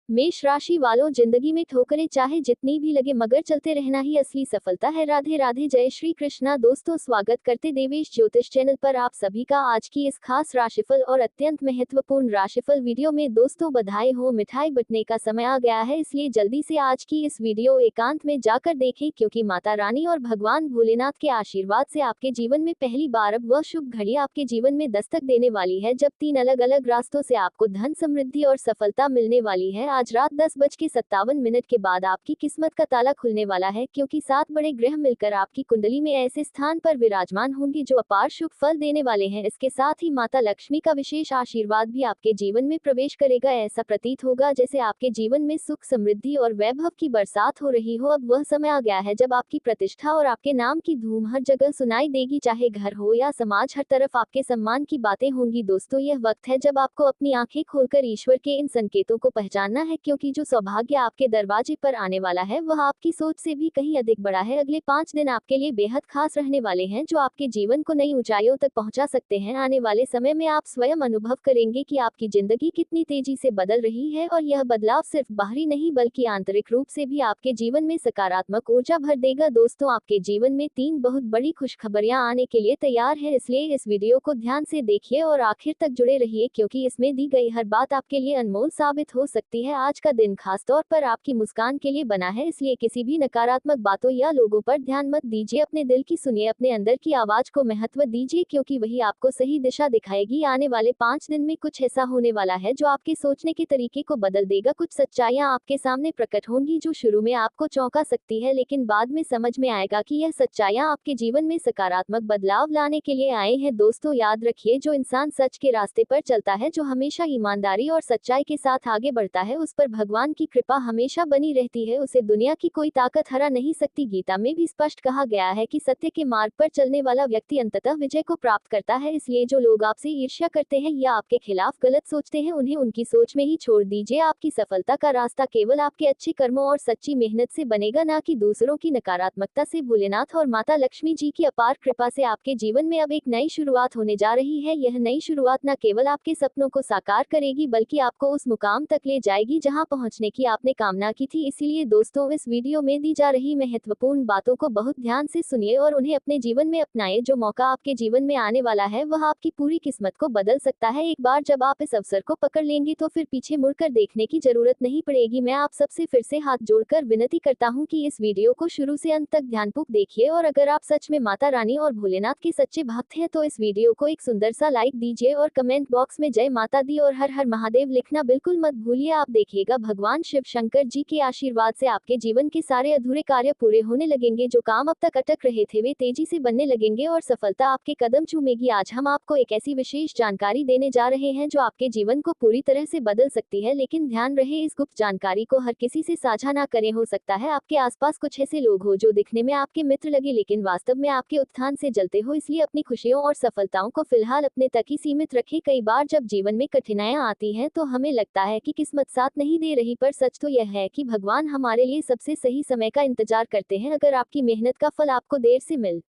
मेष राशि वालों, जिंदगी में ठोकरें चाहे जितनी भी लगे मगर चलते रहना ही असली सफलता है। राधे राधे, जय श्री कृष्णा। दोस्तों, स्वागत करते देवेश ज्योतिष चैनल पर आप सभी का आज की इस खास राशिफल और अत्यंत महत्वपूर्ण राशिफल वीडियो में। दोस्तों, बधाई हो, मिठाई बंटने का समय आ गया है, इसलिए जल्दी से आज की इस वीडियो एकांत में जाकर देखें, क्योंकि माता रानी और भगवान भोलेनाथ के आशीर्वाद से आपके जीवन में पहली बार अब वह शुभ घड़ी आपके जीवन में दस्तक देने वाली है, जब 3 अलग-अलग रास्तों से आपको धन, समृद्धि और सफलता मिलने वाली है। आज रात 10:57 के बाद आपकी किस्मत का ताला खुलने वाला है, क्योंकि 7 बड़े ग्रह मिलकर आपकी कुंडली में ऐसे स्थान पर विराजमान होंगे जो अपार शुभ फल देने वाले हैं। इसके साथ ही माता लक्ष्मी का विशेष आशीर्वाद भी आपके जीवन में प्रवेश करेगा। ऐसा प्रतीत होगा जैसे आपके जीवन में सुख, समृद्धि और वैभव की बरसात हो रही हो। अब वह समय आ गया है जब आपकी प्रतिष्ठा और आपके नाम की धूम हर जगह सुनाई देगी, चाहे घर हो या समाज, हर तरफ आपके सम्मान की बातें होंगी। दोस्तों, यह वक्त है जब आपको अपनी आंखें खोलकर ईश्वर के इन संकेतों को पहचानना है, क्योंकि जो सौभाग्य आपके दरवाजे पर आने वाला है वह आपकी सोच से भी कहीं अधिक बड़ा है। अगले 5 दिन आपके लिए बेहद खास रहने वाले हैं, जो आपके जीवन को नई ऊंचाइयों तक पहुंचा सकते हैं। आने वाले समय में आप स्वयं अनुभव करेंगे कि आपकी जिंदगी कितनी तेजी से बदल रही है, और यह बदलाव सिर्फ बाहरी नहीं बल्कि आंतरिक रूप से भी आपके जीवन में सकारात्मक ऊर्जा भर देगा। दोस्तों, आपके जीवन में 3 बहुत बड़ी खुशखबरियां आने के लिए तैयार है, इसलिए इस वीडियो को ध्यान से देखिए और आखिर तक जुड़े रहिए, क्योंकि इसमें दी गई हर बात आपके लिए अनमोल साबित हो सकती है। आज का दिन खासतौर पर आपकी मुस्कान के लिए बना है, इसलिए किसी भी नकारात्मक बातों या लोगों पर ध्यान मत दीजिए। अपने दिल की सुनिए, अपने अंदर की आवाज को महत्व दीजिए, क्योंकि वही आपको सही दिशा दिखाएगी। आने वाले 5 दिन में कुछ ऐसा होने वाला है जो आपके सोचने के तरीके को बदल देगा। कुछ सच्चाइयां आपके सामने प्रकट होंगी जो शुरू में आपको चौंका सकती है, लेकिन बाद में समझ में आएगा कि यह सच्चाइयां आपके जीवन में सकारात्मक बदलाव लाने के लिए आए हैं। दोस्तों, याद रखिए, जो इंसान सच के रास्ते पर चलता है, जो हमेशा ईमानदारी और सच्चाई के साथ आगे बढ़ता है, उस पर भगवान की कृपा हमेशा बनी रहती है। उसे दुनिया की कोई ताकत हरा नहीं सकती। गीता में भी स्पष्ट कहा गया है कि सत्य के मार्ग पर चलने वाला व्यक्ति अंततः विजय को प्राप्त करता है। इसलिए जो लोग आपसे ईर्ष्या करते हैं या आपके खिलाफ गलत सोचते हैं, उन्हें उनकी सोच में ही छोड़ दीजिए। आपकी सफलता का रास्ता केवल आपके अच्छे कर्मों और सच्ची मेहनत से बनेगा, ना कि दूसरों की नकारात्मकता से। भोलेनाथ और माता लक्ष्मी जी की अपार कृपा से आपके जीवन में अब एक नई शुरुआत होने जा रही है। यह नई शुरुआत न केवल आपके सपनों को साकार करेगी, बल्कि आपको उस मुकाम तक ले जाएगी जहां पहुंचने की आपने कामना की थी। इसीलिए दोस्तों, इस वीडियो में दी जा रही महत्वपूर्ण बातों को बहुत ध्यान से सुनिए और उन्हें अपने जीवन में अपनाएं। जो मौका आपके जीवन में आने वाला है वह आपकी पूरी किस्मत को बदल सकता है। एक बार जब आप इस अवसर को पकड़ लेंगे तो फिर पीछे मुड़कर देखने की जरूरत नहीं पड़ेगी। मैं आप सबसे फिर से हाथ जोड़कर विनती करता हूं कि इस वीडियो को शुरू से अंत तक ध्यानपूर्वक देखिए, और अगर आप सच में माता रानी और भोलेनाथ के सच्चे भक्त हैं तो इस वीडियो को एक सुंदर सा लाइक दीजिए और कमेंट बॉक्स में जय माता दी और हर हर महादेव लिखना बिल्कुल मत भूलिए। आप देखिएगा, भगवान शिव शंकर जी के आशीर्वाद से आपके जीवन के सारे अधूरे कार्य पूरे होने लगेंगे। जो काम अब तक अटक रहे थे वे तेजी से बनने लगेंगे और सफलता आपके कदम चूमेगी। आज हम आपको एक ऐसी विशेष जानकारी देने जा रहे हैं जो आपके जीवन को पूरी तरह से बदल सकती है, लेकिन ध्यान रहे, इस गुप्त जानकारी को हर किसी से साझा ना करें। हो सकता है आपके आसपास कुछ ऐसे लोग हो जो दिखने में आपके मित्र लगे, लेकिन वास्तव में आपके उत्थान से जलते हो। इसलिए अपनी खुशियों और सफलताओं को फिलहाल अपने तक ही सीमित रखें। कई बार जब जीवन में कठिनाइयां आती हैं तो हमें लगता है कि किस्मत साथ नहीं दे रही, पर सच तो यह है कि भगवान हमारे लिए सबसे सही समय का इंतजार करते हैं। अगर आपकी मेहनत का फल आपको देर से मिल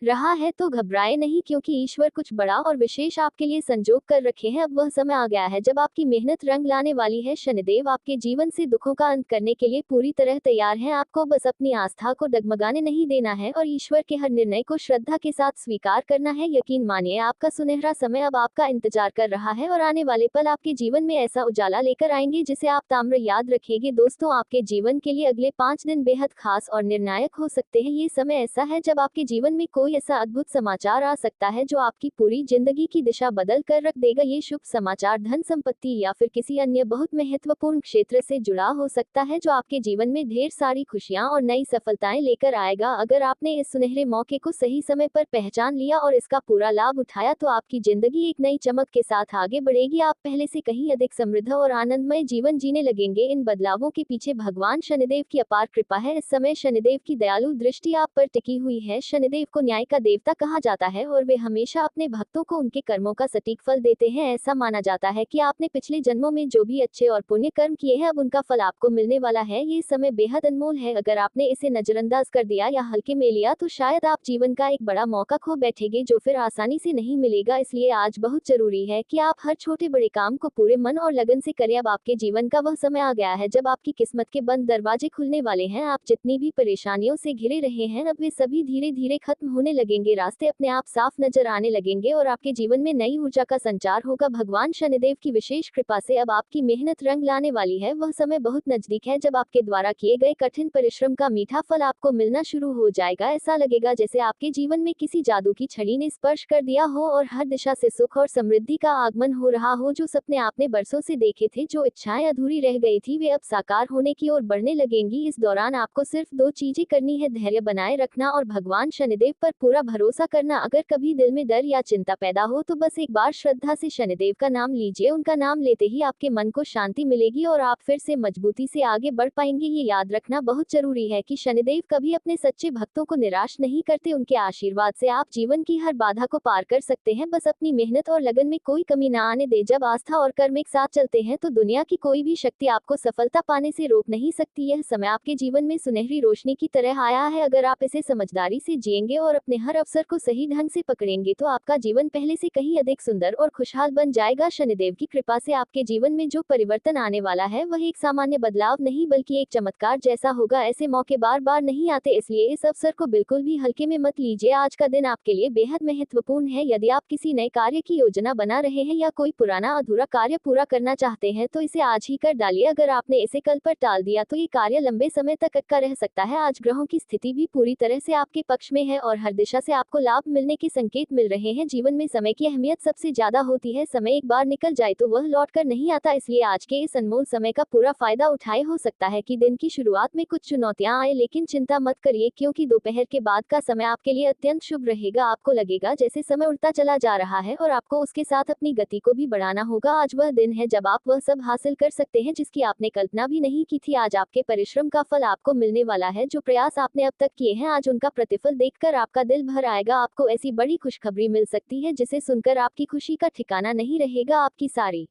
रहा है तो घबराए नहीं, क्योंकि ईश्वर कुछ बड़ा और विशेष आपके लिए संजोग कर रखे हैं। अब वह समय आ गया है जब आपकी मेहनत रंग लाने वाली है। शनिदेव आपके जीवन से दुखों का अंत करने के लिए पूरी तरह तैयार हैं। आपको बस अपनी आस्था को डगमगाने नहीं देना है और ईश्वर के हर निर्णय को श्रद्धा के साथ स्वीकार करना है। यकीन मानिए, आपका सुनहरा समय अब आपका इंतजार कर रहा है और आने वाले पल आपके जीवन में ऐसा उजाला लेकर आएंगे जिसे आप ताम्र याद रखेंगे। दोस्तों, आपके जीवन के लिए अगले 5 दिन बेहद खास और निर्णायक हो सकते हैं। ये समय ऐसा है जब आपके जीवन में कोई ऐसा अद्भुत समाचार आ सकता है जो आपकी पूरी जिंदगी की दिशा बदल कर रख देगा। ये शुभ समाचार धन, संपत्ति या फिर किसी अन्य बहुत महत्वपूर्ण क्षेत्र से जुड़ा हो सकता है, जो आपके जीवन में ढेर सारी खुशियां और नई सफलताएं लेकर आएगा। अगर आपने इस सुनहरे मौके को सही समय पर पहचान लिया और इसका पूरा लाभ उठाया तो आपकी जिंदगी एक नई चमक के साथ आगे बढ़ेगी। आप पहले से कहीं अधिक समृद्ध और आनंदमय जीवन जीने लगेंगे। इन बदलावों के पीछे भगवान शनिदेव की अपार कृपा है। इस समय शनिदेव की दयालु दृष्टि आप पर टिकी हुई है। शनिदेव को न्याय न्याय का देवता कहा जाता है और वे हमेशा अपने भक्तों को उनके कर्मों का सटीक फल देते हैं। ऐसा माना जाता है कि आपने पिछले जन्मों में जो भी अच्छे और पुण्य कर्म किए हैं अब उनका फल आपको मिलने वाला है। ये समय बेहद अनमोल है, अगर आपने इसे नजरअंदाज कर दिया या हल्के में लिया तो शायद आप जीवन का एक बड़ा मौका खो बैठेंगे जो फिर आसानी से नहीं मिलेगा। इसलिए आज बहुत जरूरी है कि आप हर छोटे बड़े काम को पूरे मन और लगन से करें। अब आपके जीवन का वह समय आ गया है जब आपकी किस्मत के बंद दरवाजे खुलने वाले हैं। आप जितनी भी परेशानियों से घिरे रहे हैं अब वे सभी धीरे धीरे खत्म होने लगेंगे, रास्ते अपने आप साफ नजर आने लगेंगे और आपके जीवन में नई ऊर्जा का संचार होगा। भगवान शनिदेव की विशेष कृपा से अब आपकी मेहनत रंग लाने वाली है। वह समय बहुत नजदीक है जब आपके द्वारा किए गए कठिन परिश्रम का मीठा फल आपको मिलना शुरू हो जाएगा। ऐसा लगेगा जैसे आपके जीवन में किसी जादू की छड़ी ने स्पर्श कर दिया हो और हर दिशा से सुख और समृद्धि का आगमन हो रहा हो। जो सपने आपने बरसों से देखे थे, जो इच्छाएं अधूरी रह गई थी, वे अब साकार होने की ओर बढ़ने लगेंगी। इस दौरान आपको सिर्फ दो चीजें करनी है, धैर्य बनाए रखना और भगवान शनिदेव पर पूरा भरोसा करना। अगर कभी दिल में डर या चिंता पैदा हो तो बस एक बार श्रद्धा से शनिदेव का नाम लीजिए। उनका नाम लेते ही आपके मन को शांति मिलेगी और आप फिर से मजबूती से आगे बढ़ पाएंगे। ये याद रखना बहुत जरूरी है कि शनिदेव कभी अपने सच्चे भक्तों को निराश नहीं करते। उनके आशीर्वाद से आप जीवन की हर बाधा को पार कर सकते हैं, बस अपनी मेहनत और लगन में कोई कमी ना आने दे। जब आस्था और कर्म एक साथ चलते हैं तो दुनिया की कोई भी शक्ति आपको सफलता पाने से रोक नहीं सकती। यह समय आपके जीवन में सुनहरी रोशनी की तरह आया है, अगर आप इसे समझदारी से जिएंगे और अपने हर अवसर को सही ढंग से पकड़ेंगे तो आपका जीवन पहले से कहीं अधिक सुंदर और खुशहाल बन जाएगा। शनिदेव की कृपा से आपके जीवन में जो परिवर्तन आने वाला है वह एक सामान्य बदलाव नहीं बल्कि एक चमत्कार जैसा होगा। ऐसे मौके बार बार नहीं आते, इसलिए इस अवसर को बिल्कुल भी हल्के में मत लीजिए। आज का दिन आपके लिए बेहद महत्वपूर्ण है। यदि आप किसी नए कार्य की योजना बना रहे हैं या कोई पुराना अधूरा कार्य पूरा करना चाहते हैं तो इसे आज ही कर डालिए। अगर आपने इसे कल पर टाल दिया तो ये कार्य लंबे समय तक अटका रह सकता है। आज ग्रहों की स्थिति भी पूरी तरह से आपके पक्ष में है और हर दिशा से आपको लाभ मिलने के संकेत मिल रहे हैं। जीवन में समय की अहमियत सबसे ज्यादा होती है, समय एक बार निकल जाए तो वह लौट कर नहीं आता, इसलिए आज के इस अनमोल समय का पूरा फायदा उठाए। हो सकता है कि दिन की शुरुआत में कुछ चुनौतियां आए, लेकिन चिंता मत करिए क्योंकि दोपहर के बाद का समय आपके लिए अत्यंत शुभ रहेगा। आपको लगेगा जैसे समय उड़ता चला जा रहा है और आपको उसके साथ अपनी गति को भी बढ़ाना होगा। आज वह दिन है जब आप वह सब हासिल कर सकते हैं जिसकी आपने कल्पना भी नहीं की थी। आज आपके परिश्रम का फल आपको मिलने वाला है। जो प्रयास आपने अब तक किए हैं आज उनका प्रतिफल देखकर आपका दिल भर आएगा। आपको ऐसी बड़ी खुशखबरी मिल सकती है जिसे सुनकर आपकी खुशी का ठिकाना नहीं रहेगा। आपकी सारी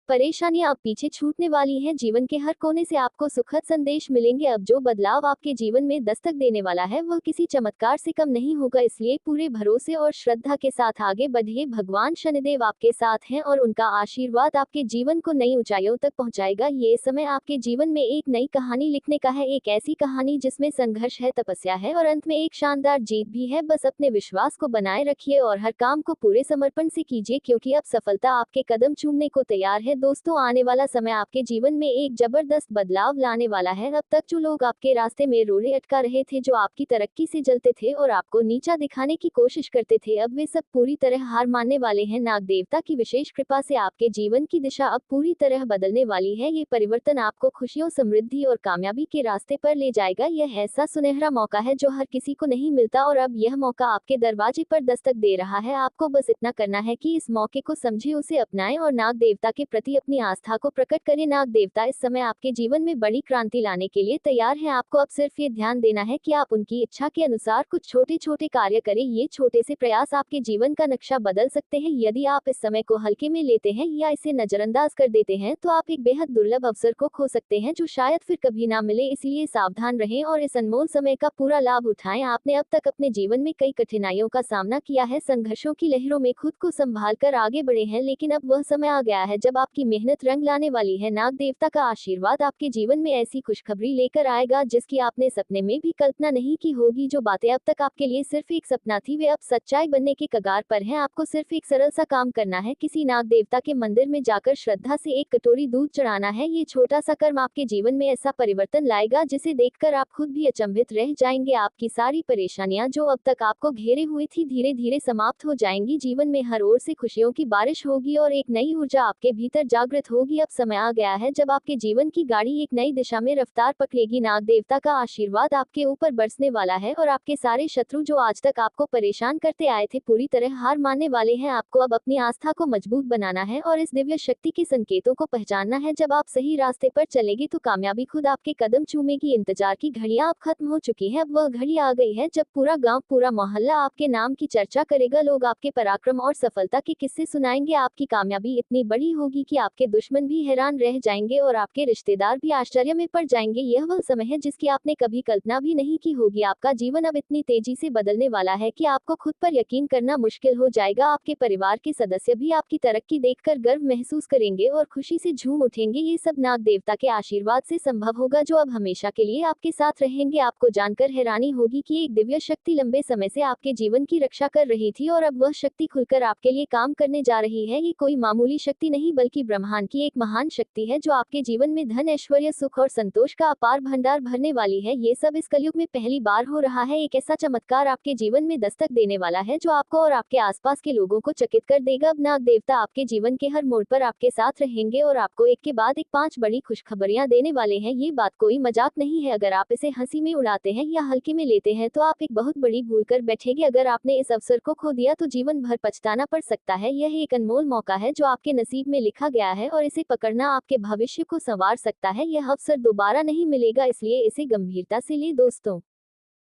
परेशानियां अब पीछे छूटने वाली हैं। जीवन के हर कोने से आपको सुखद संदेश मिलेंगे। अब जो बदलाव आपके जीवन में दस्तक देने वाला है वह किसी चमत्कार से कम नहीं होगा, इसलिए पूरे भरोसे और श्रद्धा के साथ आगे बढ़िए। भगवान शनिदेव आपके साथ हैं और उनका आशीर्वाद आपके जीवन को नई ऊंचाइयों तक पहुंचाएगा। ये समय आपके जीवन में एक नई कहानी लिखने का है, एक ऐसी कहानी जिसमें संघर्ष है, तपस्या है और अंत में एक शानदार जीत भी है। बस अपने विश्वास को बनाए रखिए और हर काम को पूरे समर्पण से कीजिए क्योंकि अब सफलता आपके कदम चूमने को तैयार है। दोस्तों, आने वाला समय आपके जीवन में एक जबरदस्त बदलाव लाने वाला है। अब तक जो लोग आपके रास्ते में रोड़े अटका रहे थे, जो आपकी तरक्की से जलते थे और आपको नीचा दिखाने की कोशिश करते थे, अब वे सब पूरी तरह हार मानने वाले हैं। नाग देवता की विशेष कृपा से आपके जीवन की दिशा अब पूरी तरह बदलने वाली है। ये परिवर्तन आपको खुशियों, समृद्धि और कामयाबी के रास्ते पर ले जाएगा। यह ऐसा सुनहरा मौका है जो हर किसी को नहीं मिलता और अब यह मौका आपके दरवाजे पर दस्तक दे रहा है। आपको बस इतना करना है कि इस मौके को समझे, उसे अपनाएं और नाग देवता के प्रति अपनी आस्था को प्रकट करें। नाग देवता इस समय आपके जीवन में बड़ी क्रांति लाने के लिए तैयार हैं। आपको अब सिर्फ ये ध्यान देना है कि आप उनकी इच्छा के अनुसार कुछ छोटे छोटे कार्य करें। ये छोटे से प्रयास आपके जीवन का नक्शा बदल सकते हैं। यदि आप इस समय को हल्के में लेते हैं या इसे नजरअंदाज कर देते हैं तो आप एक बेहद दुर्लभ अवसर को खो सकते हैं जो शायद फिर कभी ना मिले। इसलिए सावधान रहें और इस अनमोल समय का पूरा लाभ उठाएं। आपने अब तक अपने जीवन में कई कठिनाइयों का सामना किया है, संघर्षों की लहरों में खुद को संभाल कर आगे बढ़े हैं, लेकिन अब वह समय आ गया है जब आपकी मेहनत रंग लाने वाली है। नाग देवता का आशीर्वाद आपके जीवन में ऐसी खुशखबरी लेकर आएगा जिसकी आपने सपने में भी कल्पना नहीं की होगी। जो बातें अब तक आपके लिए सिर्फ एक सपना थी, वे अब सच्चाई बनने के कगार पर हैं। आपको सिर्फ एक सरल सा काम करना है, किसी नाग देवता के मंदिर में जाकर श्रद्धा से एक कटोरी दूध चढ़ाना है। ये छोटा सा कर्म आपके जीवन में ऐसा परिवर्तन लाएगा जिसे देखकर आप खुद भी अचंभित रह जाएंगे। आपकी सारी परेशानियां जो अब तक आपको घेरे हुई थी धीरे धीरे समाप्त हो जाएंगी। जीवन में हर ओर से खुशियों की बारिश होगी और एक नई ऊर्जा आपके भीतर जागृत होगी। अब समय आ गया है जब आपके जीवन की गाड़ी एक नई दिशा में रफ्तार पकड़ेगी। नाग देवता का आशीर्वाद आपके ऊपर बरसने वाला है और आपके सारे शत्रु जो आज तक आपको परेशान करते आए थे पूरी तरह हार मानने वाले हैं। आपको अब अपनी आस्था को मजबूत बनाना है और इस दिव्य शक्ति के संकेतों को पहचानना है। जब आप सही रास्ते पर चलेंगे तो कामयाबी खुद आपके कदम चूमेगी। इंतजार की घड़ियां अब खत्म हो चुकी है, अब वह घड़ी आ गई है जब पूरा गांव, पूरा मोहल्ला आपके नाम की चर्चा करेगा। लोग आपके पराक्रम और सफलता के किस्से सुनाएंगे। आपकी कामयाबी इतनी बड़ी होगी कि आपके दुश्मन भी हैरान रह जाएंगे और आपके रिश्तेदार भी आश्चर्य में पड़ जाएंगे। यह वह समय है जिसकी आपने कभी कल्पना भी नहीं की होगी। आपका जीवन अब इतनी तेजी से बदलने वाला है कि आपको खुद पर यकीन करना मुश्किल हो जाएगा। आपके परिवार के सदस्य भी आपकी तरक्की देखकर गर्व महसूस करेंगे और खुशी से झूम उठेंगे। ये सब नाग देवता के आशीर्वाद से संभव होगा जो अब हमेशा के लिए आपके साथ रहेंगे। आपको जानकर हैरानी होगी कि एक दिव्य शक्ति लंबे समय से आपके जीवन की रक्षा कर रही थी और अब वह शक्ति खुलकर आपके लिए काम करने जा रही है। ये कोई मामूली शक्ति नहीं बल्कि ब्रह्मांड की एक महान शक्ति है जो आपके जीवन में धन, ऐश्वर्य, सुख और संतोष का अपार भंडार भरने वाली है। ये सब इस कलयुग में पहली बार हो रहा है। एक ऐसा चमत्कार आपके जीवन में दस्तक देने वाला है जो आपको और आपके आसपास के लोगों को चकित कर देगा। अब नाग देवता आपके जीवन के हर मोड़ पर आपके साथ रहेंगे और आपको एक के बाद एक 5 बड़ी खुशखबरियां देने वाले हैं। ये बात कोई मजाक नहीं है। अगर आप इसे हंसी में उड़ाते हैं या हल्के में लेते हैं तो आप एक बहुत बड़ी भूल कर बैठेंगे। अगर आपने इस अवसर को खो दिया तो जीवन भर पछताना पड़ सकता है। यह एक अनमोल मौका है जो आपके नसीब में लिखा गया है और इसे पकड़ना आपके भविष्य को संवार सकता है। यह अवसर दोबारा नहीं मिलेगा, इसलिए इसे गंभीरता से ले दोस्तों।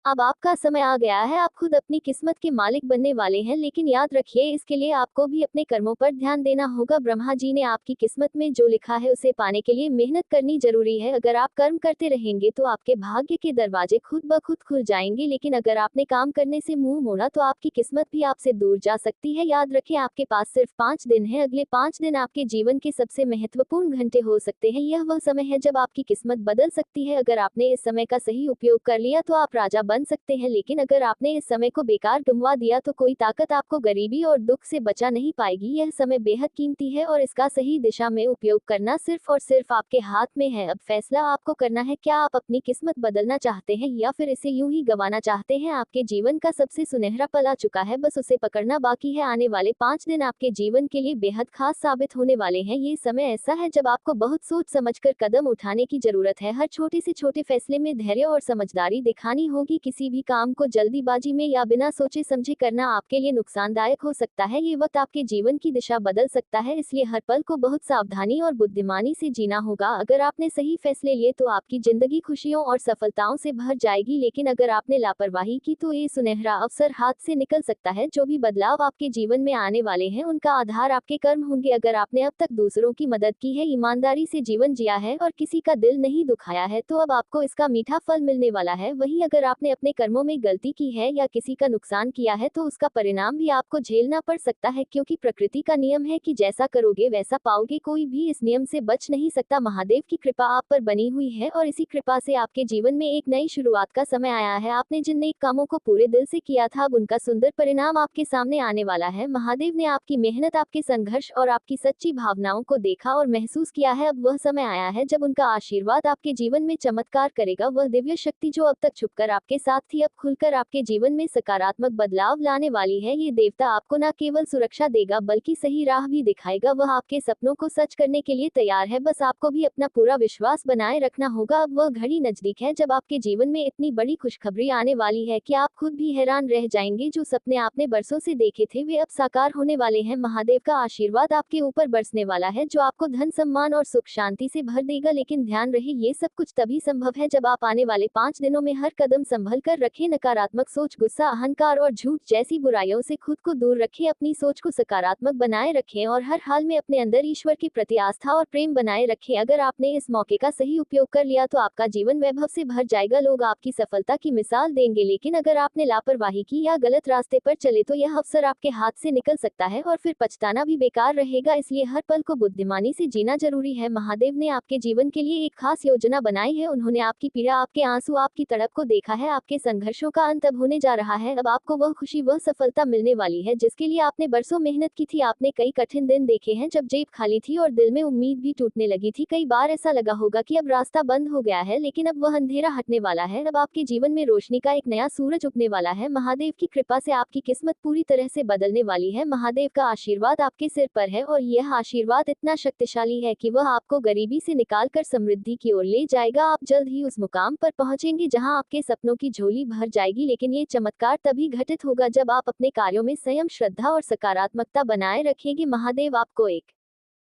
अब आपका समय आ गया है, आप खुद अपनी किस्मत के मालिक बनने वाले हैं। लेकिन याद रखिए, इसके लिए आपको भी अपने कर्मों पर ध्यान देना होगा। ब्रह्मा जी ने आपकी किस्मत में जो लिखा है उसे पाने के लिए मेहनत करनी जरूरी है। अगर आप कर्म करते रहेंगे तो आपके भाग्य के दरवाजे खुद ब खुद खुल जाएंगे, लेकिन अगर आपने काम करने से मुंह मोड़ा तो आपकी किस्मत भी आपसे दूर जा सकती है। याद रखें, आपके पास सिर्फ 5 दिन है। अगले 5 दिन आपके जीवन के सबसे महत्वपूर्ण घंटे हो सकते हैं। यह वह समय है जब आपकी किस्मत बदल सकती है। अगर आपने इस समय का सही उपयोग कर लिया तो आप राजा बन सकते हैं, लेकिन अगर आपने इस समय को बेकार गंवा दिया तो कोई ताकत आपको गरीबी और दुख से बचा नहीं पाएगी। यह समय बेहद कीमती है और इसका सही दिशा में उपयोग करना सिर्फ और सिर्फ आपके हाथ में है। अब फैसला आपको करना है, क्या आप अपनी किस्मत बदलना चाहते हैं या फिर इसे यूं ही गंवाना चाहते हैं। आपके जीवन का सबसे सुनहरा पल आ चुका है, बस उसे पकड़ना बाकी है। आने वाले 5 दिन आपके जीवन के लिए बेहद खास साबित होने वाले हैं। ये समय ऐसा है जब आपको बहुत सोच समझकर कदम उठाने की जरूरत है। हर छोटे से छोटे फैसले में धैर्य और समझदारी दिखानी होगी। किसी भी काम को जल्दीबाजी में या बिना सोचे समझे करना आपके लिए नुकसानदायक हो सकता है। ये वक्त आपके जीवन की दिशा बदल सकता है, इसलिए हर पल को बहुत सावधानी और बुद्धिमानी से जीना होगा। अगर आपने सही फैसले लिए तो आपकी जिंदगी खुशियों और सफलताओं से भर जाएगी, लेकिन अगर आपने लापरवाही की तो ये सुनहरा अवसर हाथ से निकल सकता है। जो भी बदलाव आपके जीवन में आने वाले हैं उनका आधार आपके कर्म होंगे। अगर आपने अब तक दूसरों की मदद की है, ईमानदारी से जीवन जिया है और किसी का दिल नहीं दुखाया है तो अब आपको इसका मीठा फल मिलने वाला है। वहीं अगर आपने अपने कर्मों में गलती की है या किसी का नुकसान किया है तो उसका परिणाम भी आपको झेलना पड़ सकता है, क्योंकि प्रकृति का नियम है कि जैसा करोगे वैसा पाओगे। कोई भी इस नियम से बच नहीं सकता। महादेव की कृपा आप पर बनी हुई है और इसी कृपा से आपके जीवन में एक नई शुरुआत का समय आया है। आपने जिन नए कामों को पूरे दिल से किया था अब उनका सुंदर परिणाम आपके सामने आने वाला है। महादेव ने आपकी मेहनत, आपके संघर्ष और आपकी सच्ची भावनाओं को देखा और महसूस किया है। अब वह समय आया है जब उनका आशीर्वाद आपके जीवन में चमत्कार करेगा। वह दिव्य शक्ति जो अब तक छुपकर आपके साथ थी अब खुलकर आपके जीवन में सकारात्मक बदलाव लाने वाली है। ये देवता आपको न केवल सुरक्षा देगा बल्कि सही राह भी दिखाएगा। वह आपके सपनों को सच करने के लिए तैयार है, बस आपको भी अपना पूरा विश्वास बनाए रखना होगा। अब वह घड़ी नजदीक है जब आपके जीवन में इतनी बड़ी खुशखबरी आने वाली है कि आप खुद भी हैरान रह जाएंगे। जो सपने आपने बरसों से देखे थे वे अब साकार होने वाले हैं। महादेव का आशीर्वाद आपके ऊपर बरसने वाला है जो आपको धन, सम्मान और सुख शांति से भर देगा। लेकिन ध्यान रहे, ये सब कुछ तभी संभव है जब आप आने वाले 5 दिनों में हर कदम संभल कर रखें। नकारात्मक सोच, गुस्सा, अहंकार और झूठ जैसी बुराइयों से खुद को दूर रखें। अपनी सोच को सकारात्मक बनाए रखें और हर हाल में अपने अंदर ईश्वर के प्रति आस्था और प्रेम बनाए रखें। अगर आपने इस मौके का सही उपयोग कर लिया तो आपका जीवन वैभव से भर जाएगा। लोग आपकी सफलता की मिसाल देंगे, लेकिन अगर आपने लापरवाही की या गलत रास्ते पर चले तो यह अवसर आपके हाथ से निकल सकता है और फिर पछताना भी बेकार रहेगा। इसलिए हर पल को बुद्धिमानी से जीना जरूरी है। महादेव ने आपके जीवन के लिए एक खास योजना बनाई है। उन्होंने आपकी पीड़ा, आपके आंसू, आपकी तड़प को देखा है, आपके संघर्षों का अंत अब होने जा रहा है। अब आपको वह खुशी, वह सफलता मिलने वाली है जिसके लिए आपने बरसों मेहनत की थी। आपने कई कठिन दिन देखे हैं जब जेब खाली थी और दिल में उम्मीद भी टूटने लगी थी। कई बार ऐसा लगा होगा कि अब रास्ता बंद हो गया है, लेकिन अब वह अंधेरा हटने वाला है। अब आपके जीवन में रोशनी का एक नया सूरज उगने वाला है। महादेव की कृपा से आपकी किस्मत पूरी तरह से बदलने वाली है। महादेव का आशीर्वाद आपके सिर पर है और यह आशीर्वाद इतना शक्तिशाली है कि वह आपको गरीबी से निकालकर समृद्धि की ओर ले जाएगा। आप जल्द ही उस मुकाम पर पहुंचेंगे जहां आपके सपनों की झोली भर जाएगी। लेकिन ये चमत्कार तभी घटित होगा जब आप अपने कार्यों में संयम, श्रद्धा और सकारात्मकता बनाए रखेंगे। महादेव आपको एक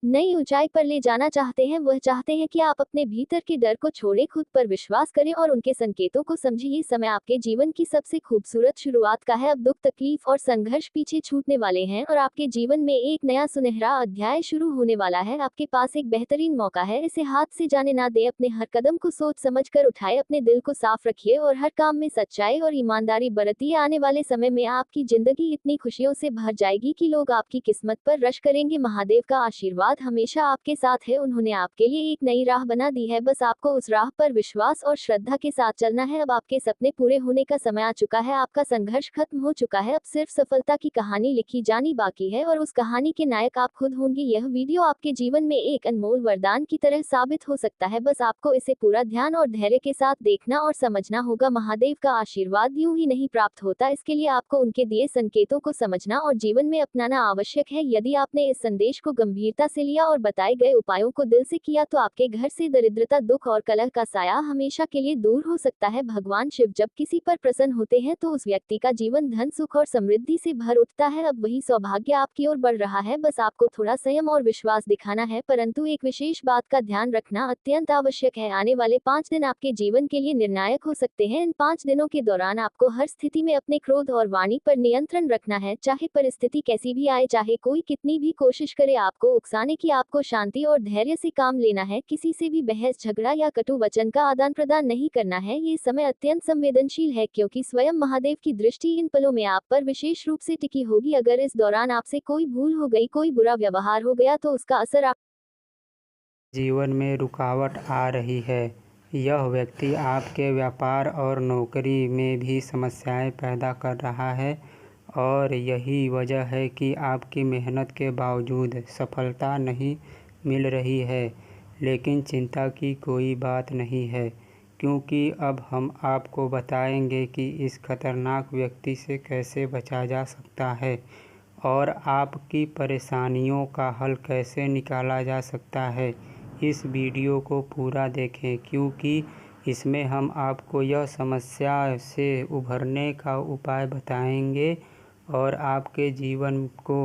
नई ऊंचाई पर ले जाना चाहते हैं। वह चाहते हैं कि आप अपने भीतर के डर को छोड़ें, खुद पर विश्वास करें और उनके संकेतों को समझें। ये समय आपके जीवन की सबसे खूबसूरत शुरुआत का है। अब दुख, तकलीफ और संघर्ष पीछे छूटने वाले हैं और आपके जीवन में एक नया सुनहरा अध्याय शुरू होने वाला है। आपके पास एक बेहतरीन मौका है, इसे हाथ से जाने ना दे। अपने हर कदम को सोच समझ कर उठाए, अपने दिल को साफ रखिए और हर काम में सच्चाई और ईमानदारी बरतिए। आने वाले समय में आपकी जिंदगी इतनी खुशियों से भर जाएगी कि लोग आपकी किस्मत पर रश करेंगे। महादेव का आशीर्वाद हमेशा आपके साथ है। उन्होंने आपके लिए एक नई राह बना दी है, बस आपको उस राह पर विश्वास और श्रद्धा के साथ चलना है। अब आपके सपने पूरे होने का समय आ चुका है, आपका संघर्ष खत्म हो चुका है। अब सिर्फ सफलता की कहानी लिखी जानी बाकी है और उस कहानी के नायक आप खुद होंगे। यह वीडियो आपके जीवन में एक अनमोल वरदान की तरह साबित हो सकता है, बस आपको इसे पूरा ध्यान और धैर्य के साथ देखना और समझना होगा। महादेव का आशीर्वाद यूं ही नहीं प्राप्त होता, इसके लिए आपको उनके दिए संकेतों को समझना और जीवन में अपनाना आवश्यक है। यदि आपने इस संदेश को गंभीरता से लिया और बताए गए उपायों को दिल से किया तो आपके घर से दरिद्रता, दुख और कलह का साया हमेशा के लिए दूर हो सकता है। भगवान शिव जब किसी पर प्रसन्न होते हैं तो उस व्यक्ति का जीवन धन, सुख और समृद्धि से भर उठता है। अब वही सौभाग्य आपकी ओर बढ़ रहा है, बस आपको थोड़ा संयम और विश्वास दिखाना है। परंतु एक विशेष बात का ध्यान रखना अत्यंत आवश्यक है। आने वाले 5 दिन आपके जीवन के लिए निर्णायक हो सकते हैं। इन 5 दिनों के दौरान आपको हर स्थिति में अपने क्रोध और वाणी पर नियंत्रण रखना है। चाहे परिस्थिति कैसी भी आए, चाहे कोई कितनी भी कोशिश करे आपको उकसाने की, आपको शांति और धैर्य से काम लेना है। किसी से भी बहस, झगड़ा या कटु वचन का आदान प्रदान नहीं करना है। ये समय अत्यंत संवेदनशील है क्योंकि स्वयं महादेव की दृष्टि इन पलों में आप पर विशेष रूप से टिकी होगी। अगर इस दौरान आपसे कोई भूल हो गई, कोई बुरा व्यवहार हो गया तो उसका असर आप जीवन में रुकावट आ रही है। यह व्यक्ति आपके व्यापार और नौकरी में भी समस्याएं पैदा कर रहा है और यही वजह है कि आपकी मेहनत के बावजूद सफलता नहीं मिल रही है। लेकिन चिंता की कोई बात नहीं है, क्योंकि अब हम आपको बताएंगे कि इस खतरनाक व्यक्ति से कैसे बचा जा सकता है और आपकी परेशानियों का हल कैसे निकाला जा सकता है। इस वीडियो को पूरा देखें क्योंकि इसमें हम आपको यह समस्या से उभरने का उपाय बताएंगे और आपके जीवन को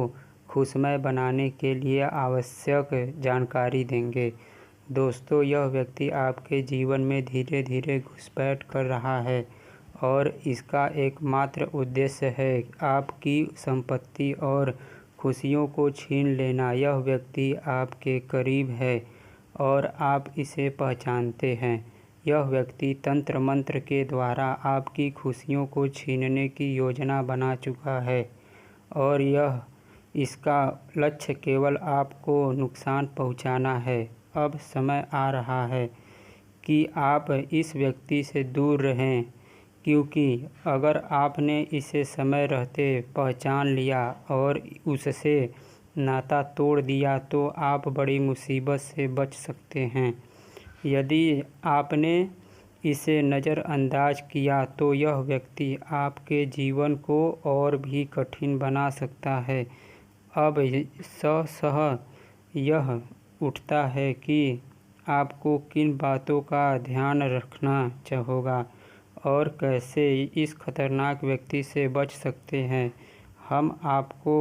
खुशमय बनाने के लिए आवश्यक जानकारी देंगे। दोस्तों, यह व्यक्ति आपके जीवन में धीरे धीरे घुसपैठ कर रहा है और इसका एकमात्र उद्देश्य है आपकी संपत्ति और खुशियों को छीन लेना। यह व्यक्ति आपके करीब है और आप इसे पहचानते हैं। यह व्यक्ति तंत्र मंत्र के द्वारा आपकी खुशियों को छीनने की योजना बना चुका है और इसका लक्ष्य केवल आपको नुकसान पहुंचाना है। अब समय आ रहा है कि आप इस व्यक्ति से दूर रहें, क्योंकि अगर आपने इसे समय रहते पहचान लिया और उससे नाता तोड़ दिया तो आप बड़ी मुसीबत से बच सकते हैं। यदि आपने इसे नज़रअंदाज किया तो यह व्यक्ति आपके जीवन को और भी कठिन बना सकता है। अब सह यह उठता है कि आपको किन बातों का ध्यान रखना होगा और कैसे इस खतरनाक व्यक्ति से बच सकते हैं। हम आपको